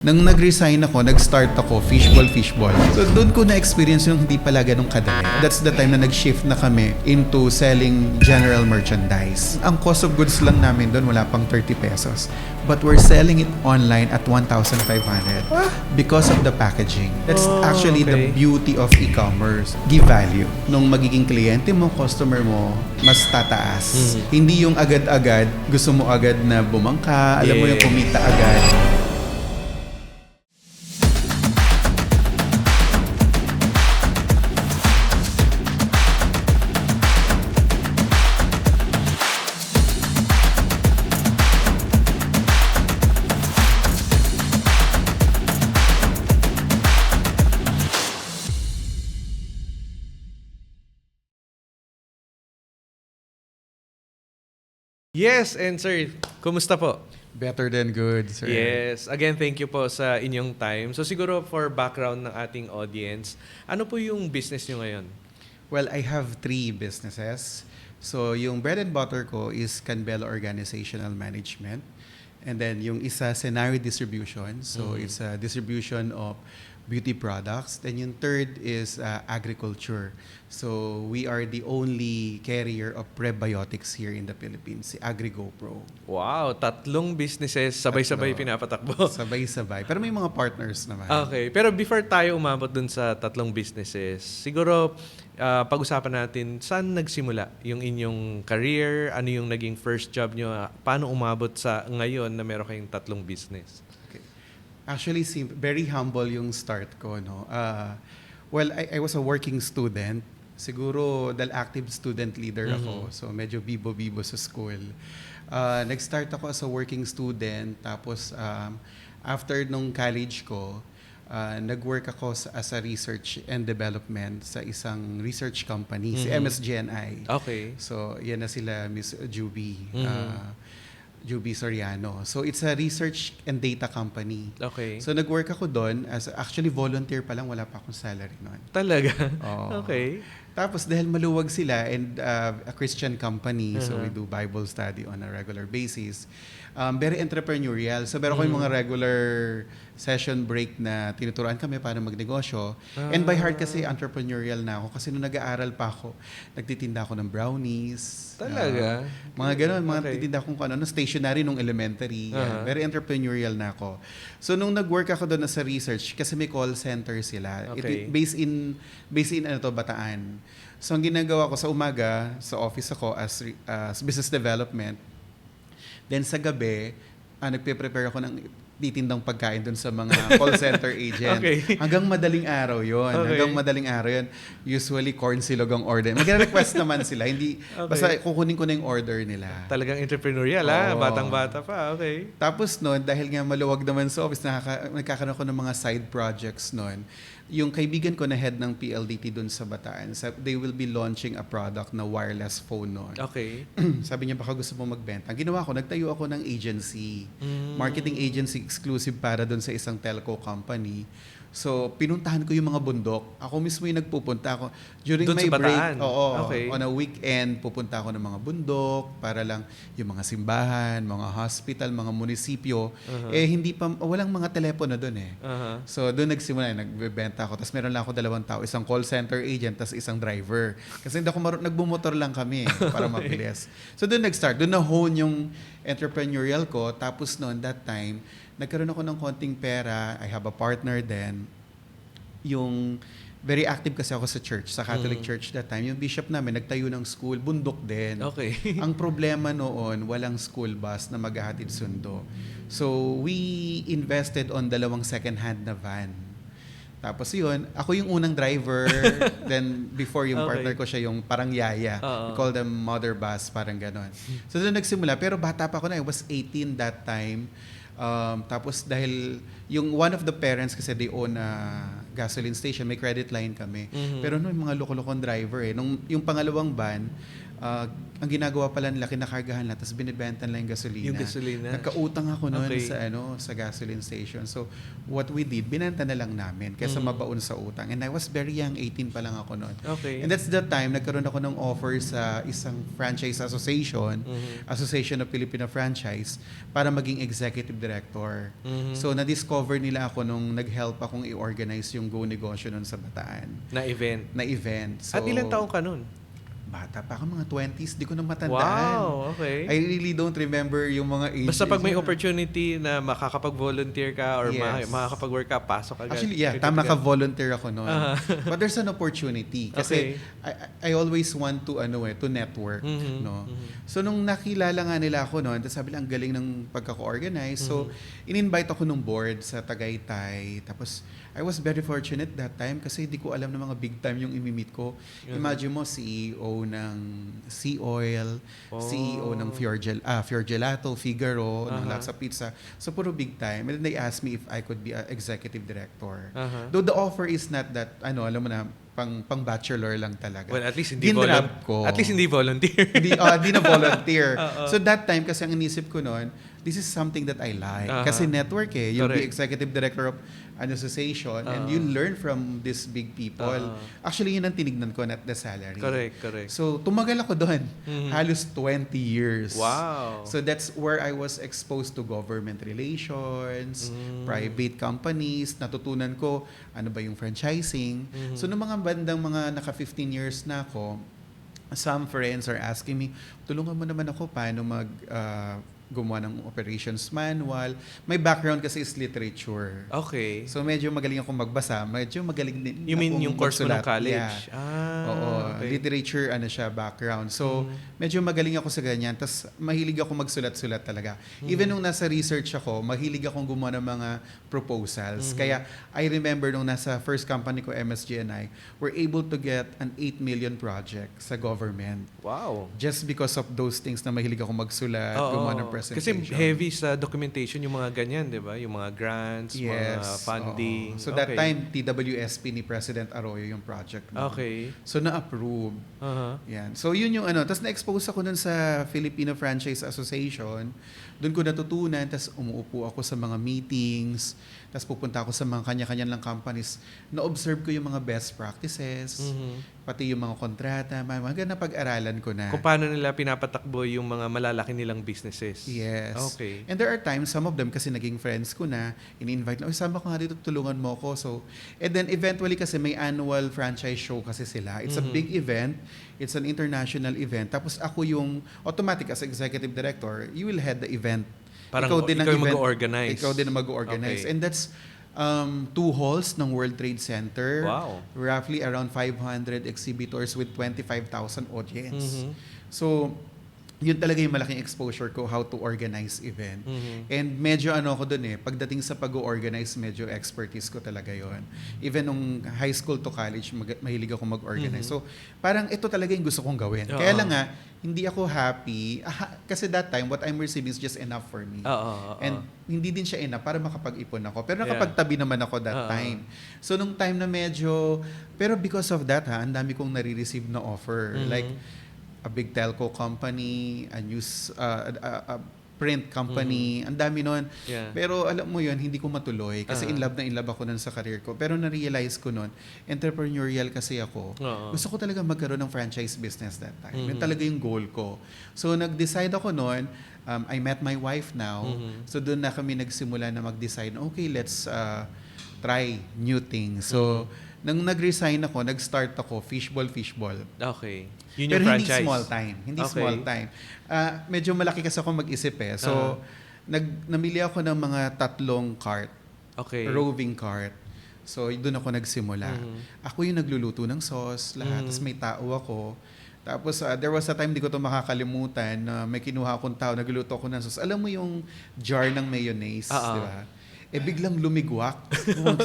Nang nag-resign ako, nag-start ako, fishball. So doon ko na-experience yung hindi pala ganun kadali. That's the time na nag-shift na kami into selling general merchandise. Ang cost of goods lang namin doon, wala pang 30 pesos. But we're selling it online at 1,500 because of the packaging. That's actually the beauty of e-commerce. Give value. Nung magiging kliyente mo, customer mo, mas tataas. Hindi yung agad-agad, gusto mo agad na bumangka, alam mo yung kumita agad. Yes, and sir, kumusta po? Better than good, sir. Yes. Again, thank you po sa inyong time. So siguro for background ng ating audience, ano po yung business nyo ngayon? Well, I have 3 businesses. So, yung bread and butter ko is Canbelo Organizational Management. And then, yung isa, Scenario Distribution. So, it's a distribution of beauty products. Then, yung third is agriculture. So, we are the only carrier of prebiotics here in the Philippines, si AgriGoPro. Wow, 3 businesses sabay-sabay pinapatakbo. Sabay-sabay. Pero may mga partners naman. Okay, pero before tayo umabot dun sa 3 businesses, siguro pag-usapan natin saan nagsimula yung inyong career, ano yung naging first job nyo, paano umabot sa ngayon na meron kayong 3 business? Okay. Actually, very humble yung start ko, no? Well, I was a working student. Siguro dahil active student leader ako, so medyo bibo-bibo sa school. Nag-start ako as a working student, tapos after nung college ko, nag-work ako as a research and development sa isang research company, si MSGNI. Okay. So, yan na sila, Miss Juby. Juby Soriano. So, it's a research and data company. Okay. So, nag-work ako doon as actually volunteer pa lang, wala pa akong salary noon. Talaga? Oo. Okay. Tapos dahil maluwag sila and a Christian company, so we do Bible study on a regular basis. Very entrepreneurial. So meron ko yung mga regular session break na tinuturuan kami paano magnegosyo. And by heart kasi entrepreneurial na ako. Kasi nung nag-aaral pa ako, nagtitinda ako ng brownies. Talaga? Mga ganun, mga titinda akong stationery nung elementary. Very entrepreneurial na ako. So nung nag-work ako doon sa research, kasi may call center sila. Okay. Based in Bataan. So ang ginagawa ko sa umaga, sa office ako as business development. Then sa gabi, nagpe-prepare ako ng titindang pagkain dun sa mga call center agent. Okay. Hanggang madaling araw yon. Okay. Hanggang madaling araw yon. Usually corn silog ang order. Mag-request naman sila. Hindi, basta kukunin ko na yung order nila. Talagang entrepreneurial, Oo. Batang-bata pa. Okay. Tapos noon, dahil nga maluwag naman sa office, nagkakaroon ko ng mga side projects noon. Yung kaibigan ko na head ng PLDT dun sa Bataan, they will be launching a product na wireless phone noon. Okay. Sabi niya, baka gusto mo magbenta. Ang ginawa ko, nagtayo ako ng agency. Marketing agency exclusive para dun sa isang telco company. So, pinuntahan ko yung mga bundok. Ako mismo yung nagpupunta ako. During Doon my sa break, Bataan? Okay. on a weekend, pupunta ako ng mga bundok para lang yung mga simbahan, mga hospital, mga munisipyo. Hindi pa, walang mga telepono doon eh. So, doon nagsimula, nagbebenta ako. Tapos meron lang ako 2 tao, isang call center agent, tapos isang driver. Kasi hindi ako nagbumotor lang kami para mabilis. So, doon nag-start. Doon na-hone yung entrepreneurial ko. Tapos noon, that time, nagkaroon ako ng konting pera. I have a partner then. Yung very active kasi ako sa church, sa Catholic Church that time. Yung bishop namin, nagtayo ng school, bundok din. Okay. Ang problema noon, walang school bus na maghahatid sundo. So, we invested on 2 second-hand na van. Tapos yun, ako yung unang driver. Then, before yung partner ko, siya yung parang yaya. We call them mother bus, parang ganon. So, doon nagsimula. Pero bata pa ako na, I was 18 that time. Tapos dahil yung one of the parents kasi they own a gasoline station, may credit line kami. Pero yung mga loko-lokong driver nung yung pangalawang van, ang ginagawa pala nila, kinakargahan lang, tapos binibenta nila yung gasolina. Yung gasolina. Nagkautang ako noon Okay. sa gasoline station. So, what we did, binenta na lang namin kaysa mabaon sa utang. And I was very young, 18 pa lang ako noon. Okay. And that's the time, nagkaroon ako ng offer sa isang franchise association, Association of Filipino Franchise, para maging executive director. So, na-discover nila ako nung nag-help akong i-organize yung Go Negosyo noon sa Bataan Na event. na event. So, At ilang taong ka nun? bata pa ako, mga 20s, di ko na matandaan. Wow, okay. I really don't remember yung mga age. Basta pag may opportunity na makakapag-volunteer ka or Yes. makakapag-work ka, pasok agad. Actually, yeah, tama ka, volunteer ako noon. But there's an opportunity kasi I always want to to network, no. So nung nakilala nga nila ako noon, sabi lang ang galing ng pagkaka-organize. So in-invite ako nung board sa Tagaytay. Tapos I was very fortunate that time kasi hindi ko alam na mga big time yung imi-meet ko. Imagine mo, CEO ng Sea Oil, CEO ng Fiorgelato, Figaro, ng Laksa Pizza. So puro big time. And then they asked me if I could be an executive director. Though the offer is not that, alam mo na, pang bachelor lang talaga. Well, at least hindi Ginrab ko. At least hindi volunteer. Hindi na volunteer. So that time, kasi ang inisip ko noon, this is something that I like. Kasi network You'll be executive director of an association and you learn from these big people. Actually, yun ang tinignan ko, not the salary. Correct. So, tumagal ako doon. Halos 20 years. Wow. So, that's where I was exposed to government relations, private companies. Natutunan ko ano ba yung franchising. So, nung mga bandang mga naka 15 years na ako, some friends are asking me, tulungan mo naman ako paano gumawa ng operations manual. My background kasi is literature. Okay. So medyo magaling ako magbasa, medyo magaling din You mean akong yung course mo ng magsulat. college? Yeah. Oo, Okay. literature siya background. So medyo magaling ako sa ganyan. Tapos mahilig ako magsulat-sulat talaga. Even nung nasa research ako, mahilig akong gumawa ng mga proposals. Kaya I remember nung nasa first company ko, MSGNI, we're able to get an 8 million project sa government. Wow. Just because of those things na mahilig ako magsulat, gumawa ng Kasi presentation. heavy sa documentation yung mga ganyan, di ba? Yung mga grants, mga Yes. funding. oo. So that time, TWSP ni President Arroyo yung project. Okay. So na-approve. Yan. So yun yung Tapos na-expose ako dun sa Filipino Franchise Association. Doon ko natutunan. Tapos umuupo ako sa mga meetings. Tapos pupunta ako sa mga kanya-kanya lang companies. Na-observe ko yung mga best practices. Pati yung mga kontrata. Mga na pag-aralan ko na. Kung paano nila pinapatakbo yung mga malalaki nilang businesses. Yes. Okay. And there are times, some of them kasi naging friends ko na, ini-invite na, sama ko nga dito, tulungan mo ko. So, and then eventually kasi may annual franchise show kasi sila. It's a big event. It's an international event. Tapos ako yung, automatic as executive director, you will head the event. Parang ikaw yung mag-organize. Ikaw din ang mag-organize. Okay. And that's 2 halls ng World Trade Center. Wow. Roughly around 500 exhibitors with 25,000 audience. So, yun talaga yung malaking exposure ko, how to organize event. And medyo ako dun pagdating sa pag-organize, medyo expertise ko talaga yon. Even nung high school to college, mahilig ako mag-organize. So, parang ito talaga yung gusto kong gawin. Kaya lang nga, hindi ako happy. Kasi that time, what I'm receiving is just enough for me. And hindi din siya enough para makapag-ipon ako. Pero nakapagtabi naman ako that time. So, nung time na medyo, pero because of that ang dami kong nare-receive na offer. Like, a big telco company, a news, a print company, ang dami nun. Yeah. Pero alam mo yun, hindi ko matuloy kasi in love ako nun sa career ko. Pero na-realize ko nun, entrepreneurial kasi ako. Gusto ko talaga magkaroon ng franchise business that time. Yun talaga yung goal ko. So nag-decide ako nun, I met my wife now. So doon na kami nagsimula na mag-decide, okay, let's try new things. So nang nag-resign ako, nag-start ako, fishball. Okay. Yun Pero yung franchise. hindi small time. Hindi Okay. small time. Medyo malaki kasi ako mag-isip So, namili ako ng mga 3 cart. Okay. Roving cart. So, doon ako nagsimula. Ako yung nagluluto ng sauce, lahat. Tapos may tao ako. Tapos, there was a time, di ko ito makakalimutan, na may kinuha akong tao, nagluluto ako ng sauce. Alam mo yung jar ng mayonnaise, di ba? Biglang lumigwak.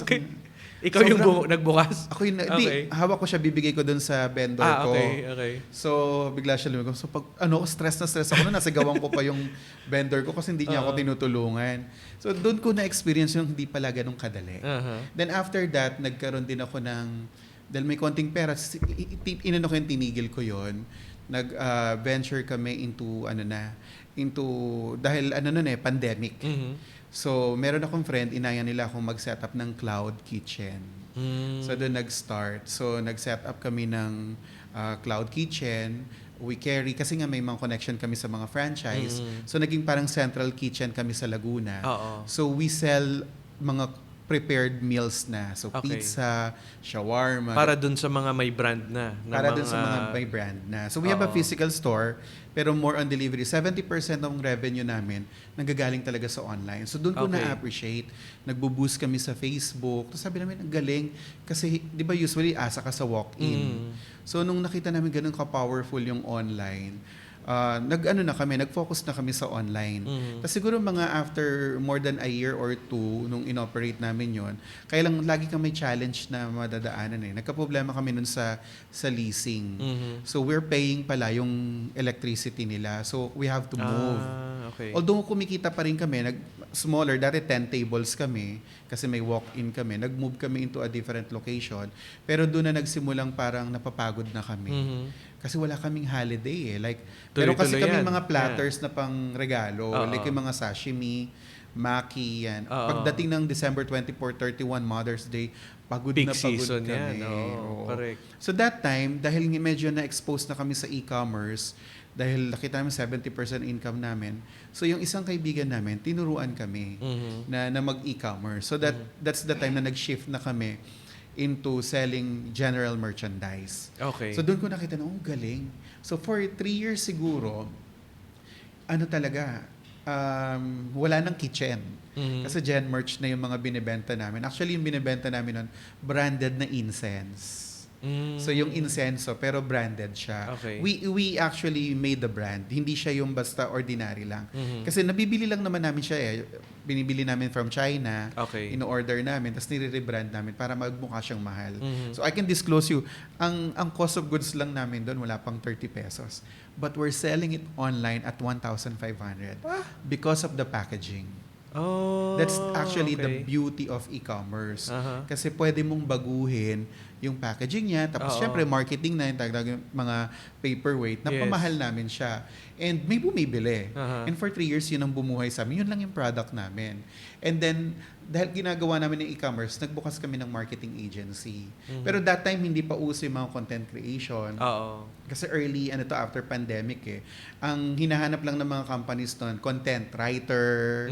Okay. Ikaw yung nagbukas? Ako yung, hawak ko siya, bibigay ko dun sa vendor ko. Okay. So, bigla siya lumigong. So, pag, stress na stress ako na, nasa gawang ko pa yung vendor ko kasi hindi niya ako tinutulungan. So, doon ko na-experience yung hindi pala ganun kadali. Then, after that, nagkaroon din ako ng, dahil may konting pera, ko yung tinigil ko yon. nag-venture kami dahil pandemic. So, meron akong friend, inaya nila akong mag-set up ng cloud kitchen. So, doon nag-start. So, nag-set up kami ng cloud kitchen. We carry, kasi nga may mga connection kami sa mga franchise. So, naging parang central kitchen kami sa Laguna. So, we sell mga prepared meals na. So, Okay. pizza, shawarma. Para dun sa mga may brand na Para dun sa mga may brand na. So, we have a physical store, pero more on delivery. 70% ng revenue namin nanggagaling talaga sa online. So, dun ko Okay. na-appreciate. Nagbo-boost kami sa Facebook. Tapos sabi namin, ang galing. Kasi, di ba usually, asa ka sa walk-in. So, nung nakita namin ganun ka-powerful yung online, nag-focus na kami sa online. Tapos siguro mga after more than a year or two nung inoperate namin yon, kaya lang lagi kang may challenge na madadaanan eh. Nagka-problema kami nun sa leasing. So we're paying pala yung electricity nila. So we have to move. Okay. Although kumikita pa rin kami, smaller, dati 10 tables kami, kasi may walk-in kami, nag-move kami into a different location. Pero doon na nagsimulang parang napapagod na kami. Kasi wala kaming holiday eh. Like, pero kasi Tuloy-tuloy kami yan. mga platters na pang regalo, Oo. like yung mga sashimi, maki, yan. Pagdating ng December 24, 31, Mother's Day, pagod Peak na pagod season kami. yan. Oo. Correct. So that time, dahil medyo na-expose na kami sa e-commerce, dahil nakita namin 70% income namin, so yung isang kaibigan namin, tinuruan kami na mag-e-commerce. So that's the time na nag-shift na kami into selling general merchandise. Okay. So doon ko nakita na, galing. So for 3 years siguro, wala nang kitchen. Kasi gen merch na yung mga binibenta namin. Actually, yung binibenta namin nun, branded na incense. So yung insenso pero branded siya. Okay. We actually made the brand. Hindi siya yung basta ordinary lang. Kasi nabibili lang naman namin siya eh. Binibili namin from China. Okay. In-order namin tapos nire-rebrand namin para magmukha siyang mahal. So I can disclose you, ang cost of goods lang namin doon wala pang 30 pesos. But we're selling it online at 1,500 because of the packaging. Oh, That's actually the okay. beauty of e-commerce. Aha. Kasi pwede mong baguhin yung packaging niya. Tapos Oo. syempre, marketing na yung dagdag yung mga paperweight. Napamahal namin siya. And may bumibili. Aha. And for 3 years, yun ang bumuhay sa amin. Yun lang yung product namin. And then, dahil ginagawa namin ng e-commerce, nagbukas kami ng marketing agency. Pero that time, hindi pa uso yung mga content creation. Oo. Kasi early, after pandemic eh. Ang hinahanap lang ng mga companies noon, content writer,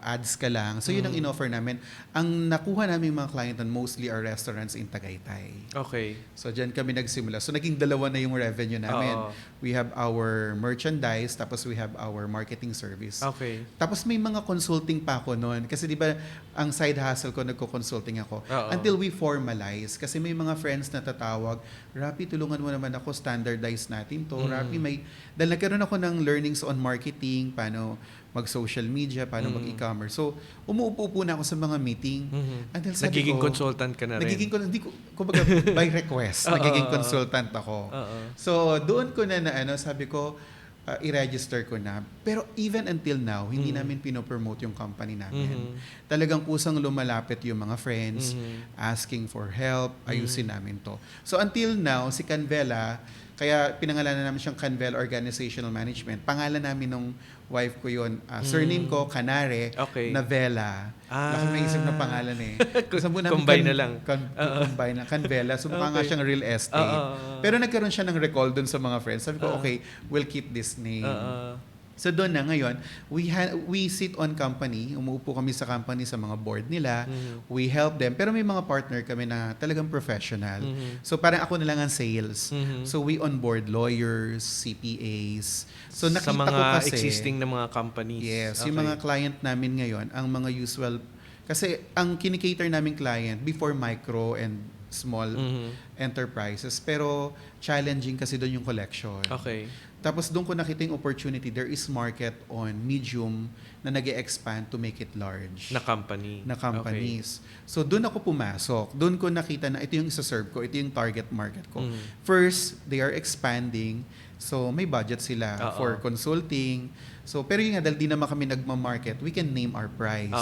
ads ka lang. So yun ang in-offer namin. Ang nakuha namin mga client nun, mostly are restaurants in Tagaytay. Okay. So dyan kami nagsimula. So naging dalawa na yung revenue namin. Oo. We have our merchandise, tapos we have our marketing service. Okay. Tapos may mga consulting pa ako noon. Kasi di ba, ang side hustle ko, nagko-consulting ako. Oo. Until we formalize. Kasi may mga friends na tatawag, Rapi, tulungan mo naman ako, standardize natin to. Rapi, dahil nagkaroon ako ng learnings on marketing, paano mag-social media, paano mag-e-commerce. So, umuupo na ako sa mga meeting. Until sabi Nagiging ko, consultant ka na rin. kumbaga, by request, nagiging consultant ako. So, doon ko na sabi ko, i-register ko na. Pero even until now, hindi namin pinopromote yung company namin. Talagang kusang lumalapit yung mga friends, asking for help, ayusin namin to. So until now, si Canvela, kaya pinangalanan namin siyang Canvela Organizational Management. Pangalan namin nung wife ko yun. Surname ko, Canare, Okay. Navela. Baka may isip na pangalan eh. Combine na lang. Combine na. Canvela. So mukha nga Okay. siyang real estate. Pero nagkaroon siya ng recall dun sa mga friends. Sabi ko, okay, we'll keep this name. So doon na ngayon, we sit on company, umuupo kami sa company sa mga board nila, we help them, pero may mga partner kami na talagang professional. So parang ako na lang ang sales. So we onboard lawyers, CPAs. So nakita sa mga ko kasi, existing na mga companies. yes, Okay. yung mga client namin ngayon, ang mga usual, kasi ang kinikater namin client before micro and small enterprises, pero challenging kasi doon yung collection. Okay. Tapos doon ko nakita yung opportunity. There is market on medium na nag-expand to make it large. Na company. Na companies. So doon ako pumasok. Doon ko nakita na ito yung isa-serve ko. Ito yung target market ko. First, they are expanding. So may budget sila for consulting. So pero yung nga, dahil di naman kami nagma-market, we can name our price.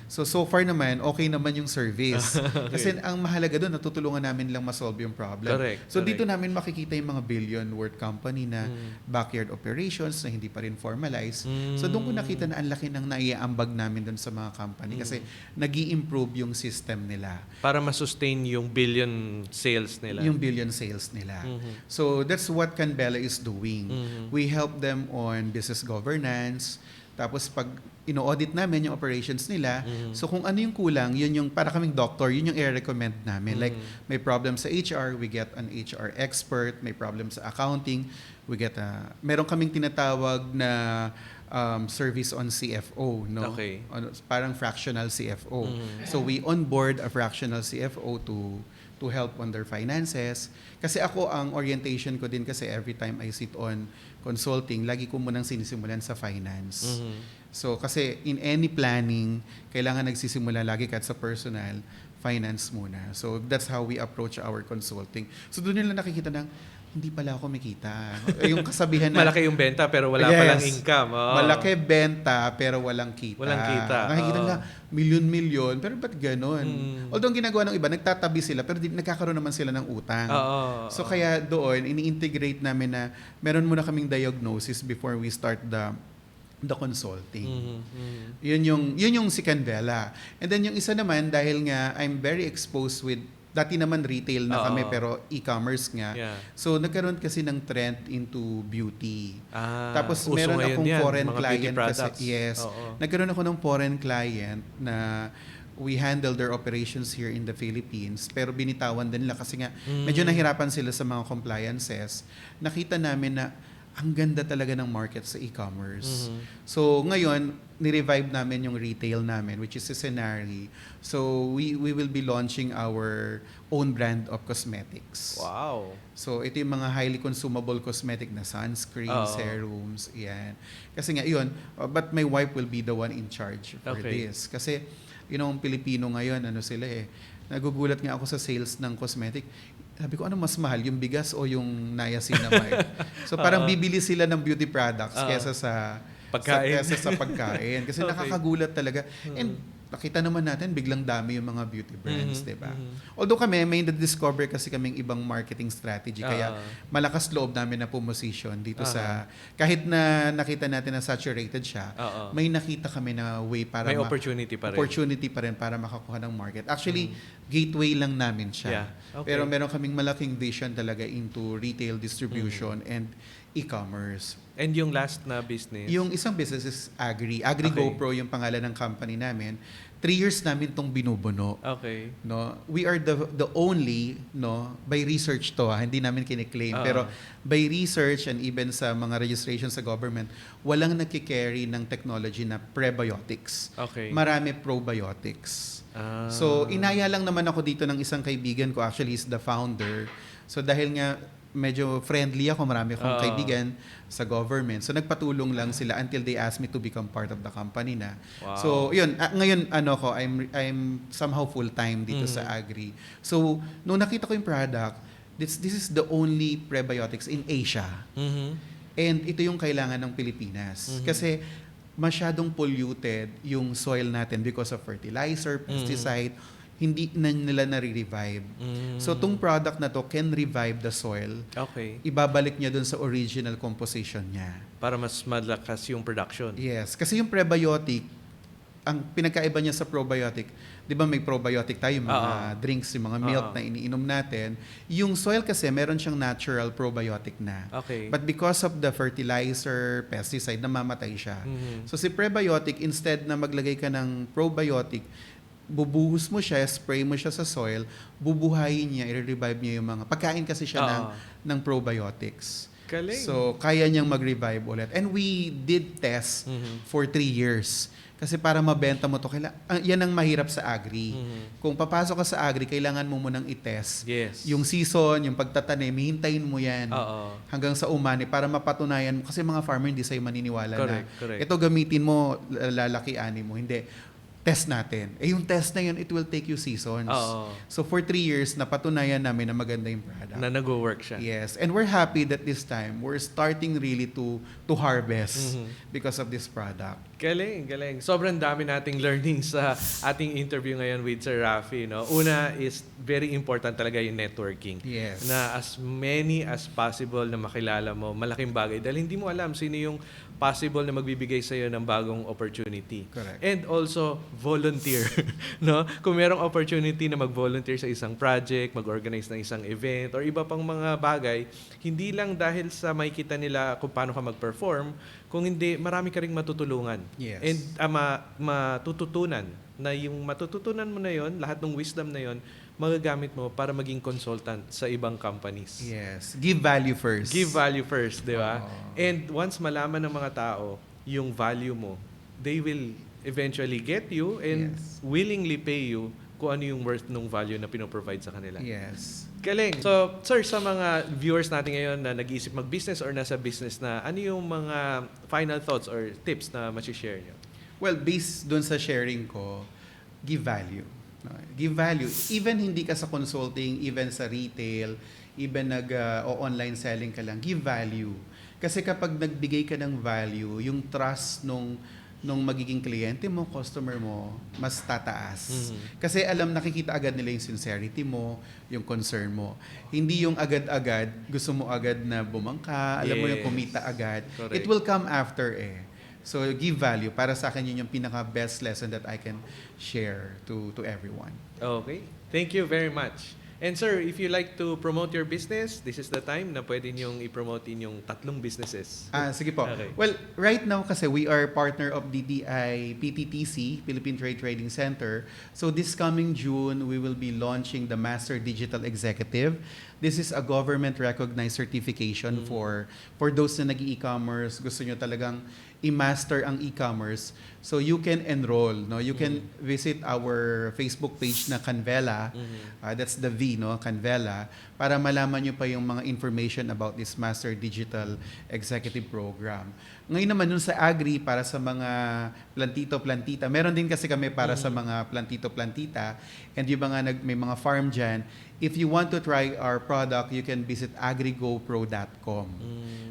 So far naman, okay naman yung service. Kasi ang mahalaga doon, natutulungan namin lang ma-solve yung problem. Correct, So dito correct. namin makikita yung mga billion worth company na backyard operations na hindi pa rin formalized. So doon ko nakita na ang laki ng naiaambag namin doon sa mga company kasi nag-i-improve yung system nila. Para ma-sustain yung billion sales nila. Yung billion sales nila. So that's what Canbella is doing. We help them on business governance. Tapos pag ino-audit namin yung operations nila, so kung ano yung kulang, yun yung para kaming doctor, yun yung i-recommend namin. Like may problem sa HR, we get an HR expert. May problem sa accounting, we get meron kaming tinatawag na service on CFO, no? Okay. Parang fractional CFO. So we onboard a fractional CFO to help on their finances. Kasi ako, ang orientation ko din kasi every time I sit on consulting, lagi ko munang sinisimulan sa finance. So kasi in any planning, kailangan nagsisimula lagi kahit sa personal, finance muna. So that's how we approach our consulting. So doon nila nakikita ng, hindi pala ako kumikita. Yung kasabihan na, Malaki yung benta pero wala palang income. Oo. malaki benta pero walang kita. Walang kita. Nakikita nila, milyon-milyon, pero ba't ganun? Although ang ginagawa ng iba, nagtatabi sila, pero nagkakaroon naman sila ng utang. Oo. So kaya doon, ini-integrate namin na meron muna kaming diagnosis before we start the consulting. Yun yung si Canbella. And then yung isa naman, dahil nga I'm very exposed with, dati naman retail na kami pero e-commerce nga. Yeah. So nagkaroon kasi ng trend into beauty. Tapos uso meron ngayon akong yan, foreign mga client beauty products. kasi. Yes. Oo. Nagkaroon ako ng foreign client na we handle their operations here in the Philippines pero binitawan din nila kasi nga medyo nahirapan sila sa mga compliances. Nakita namin na ang ganda talaga ng market sa e-commerce. So ngayon, ni-revive namin yung retail namin, which is Scenari. So we will be launching our own brand of cosmetics. Wow. So ito yung mga highly consumable cosmetic na sunscreen, serums, yan. Kasi nga yun, but my wife will be the one in charge for this. Kasi ang Pilipino ngayon, sila nagugulat nga ako sa sales ng cosmetic. Sabi ko, ano mas mahal, yung bigas o yung niacinamide? So parang bibili sila ng beauty products kesa sa pagkain. kesa sa pagkain. Kasi nakakagulat talaga. And nakita naman natin, biglang dami yung mga beauty brands, di ba? Although kami, may na-discover kasi kaming ibang marketing strategy. Kaya malakas loob namin na position dito sa, kahit na nakita natin na saturated siya, may nakita kami na way para may opportunity pa rin. Opportunity pa rin para makakuha ng market. Actually, gateway lang namin siya. Yeah. Okay. Pero meron kaming malaking vision talaga into retail distribution and e-commerce. And yung last na business? Yung isang business is Agri. Agri Okay. GoPro yung pangalan ng company namin. 3 years namin tong binubuno. Okay. No, we are the only, by research to, hindi namin kiniklaim, pero by research and even sa mga registration sa government, walang nagki-carry ng technology na prebiotics. Okay. Marami probiotics. So inaya lang naman ako dito ng isang kaibigan ko, actually is the founder. So dahil nga medyo friendly ako, marami akong kaibigan sa government. So nagpatulong lang sila until they asked me to become part of the company na. Wow. So yun, ngayon I'm somehow full-time dito sa Agri. So nung nakita ko yung product, this is the only prebiotics in Asia. And ito yung kailangan ng Pilipinas. Kasi masyadong polluted yung soil natin because of fertilizer, pesticide, hindi na nila nare-revive. So, tong product na to can revive the soil. Okay. Ibabalik niya dun sa original composition niya. Para mas malakas yung production. Yes. Kasi yung prebiotic, ang pinagkaiba niya sa probiotic, di ba may probiotic tayo, yung mga drinks, yung mga milk na iniinom natin. Yung soil kasi, meron siyang natural probiotic na. Okay. But because of the fertilizer, pesticide, namamatay siya. So, si prebiotic, instead na maglagay ka ng probiotic, bubuhos mo siya, spray mo siya sa soil, bubuhayin niya, i-revive niya yung mga, pagkain kasi siya ng probiotics. Galing. So, kaya niyang mag-revive ulit. And we did test for 3 years. Kasi para mabenta mo to, yan ang mahirap sa Agri. Kung papasok ka sa Agri, kailangan mo munang i-test. Yes. Yung season, yung pagtatanim, hintayin mo yan hanggang sa umani para mapatunayan mo. Kasi mga farmer hindi sa'yo maniniwala Correct. ito gamitin mo, lalaki-ani mo. Hindi. Test natin. Yung test na yun, it will take you seasons. So for 3 years, napatunayan namin na maganda yung product. Na nag-work siya. Yes. And we're happy that this time, we're starting really to harvest because of this product. Galing, galing. Sobrang dami nating learning sa ating interview ngayon with Sir Rafi. No? Una is very important talaga yung networking. Yes. Na as many as possible na makilala mo, malaking bagay. Dahil hindi mo alam sino yung possible na magbibigay sa iyo ng bagong opportunity. Correct. And also, volunteer. No? Kung merong opportunity na mag-volunteer sa isang project, mag-organize ng isang event, or iba pang mga bagay, hindi lang dahil sa makikita nila kung paano ka mag-perform, kung hindi, marami ka ring matutulungan. Yes. And matututunan na yung matututunan mo na yon, lahat ng wisdom na yon, magagamit mo para maging consultant sa ibang companies. Yes. Give value first. Give value first, di ba? Oo. And once malaman ng mga tao yung value mo, they will eventually get you and Yes. willingly pay you kung ano yung worth ng value na pinoprovide sa kanila. Yes. Galing. So, sir, sa mga viewers natin ngayon na nag-iisip mag-business or nasa business na, ano yung mga final thoughts or tips na share nyo? Well, based dun sa sharing ko, give value. No? Give value. Even hindi ka sa consulting, even sa retail, even o online selling ka lang, give value. Kasi kapag nagbigay ka ng value, yung trust nung magiging kliyente mo, customer mo, mas tataas. Kasi nakikita agad nila yung sincerity mo, yung concern mo. Hindi yung agad-agad, gusto mo agad na bumangka, alam mo yung Yes. kumita agad. Correct. It will come after So give value. Para sa akin yun yung pinaka-best lesson that I can share to everyone. Okay. Thank you very much. And sir, if you like to promote your business, this is the time na pwede niyong i-promote inyong 3 businesses. Sige po. Okay. Well, right now kasi we are partner of DTI PTTC, Philippine Trade Trading Center. So this coming June, we will be launching the Master Digital Executive. This is a government-recognized certification for those na nag-e-commerce, gusto nyo talagang i-master ang e-commerce. So you can enroll, no? You can visit our Facebook page na Canvela. That's the V, no? Canvela, para malaman nyo pa yung mga information about this Master Digital Executive Program. Ngayon naman yun sa Agri, para sa mga plantito-plantita. Meron din kasi kami para sa mga plantito-plantita. And yung may mga farm dyan, if you want to try our product, you can visit agrigopro.com.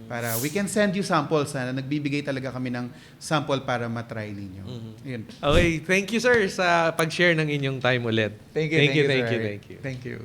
Para we can send you samples. Nagbibigay talaga kami ng sample para matry ninyo. Yun. Okay, thank you sir sa pag-share ng inyong time ulit. Thank you. Thank you. Thank you.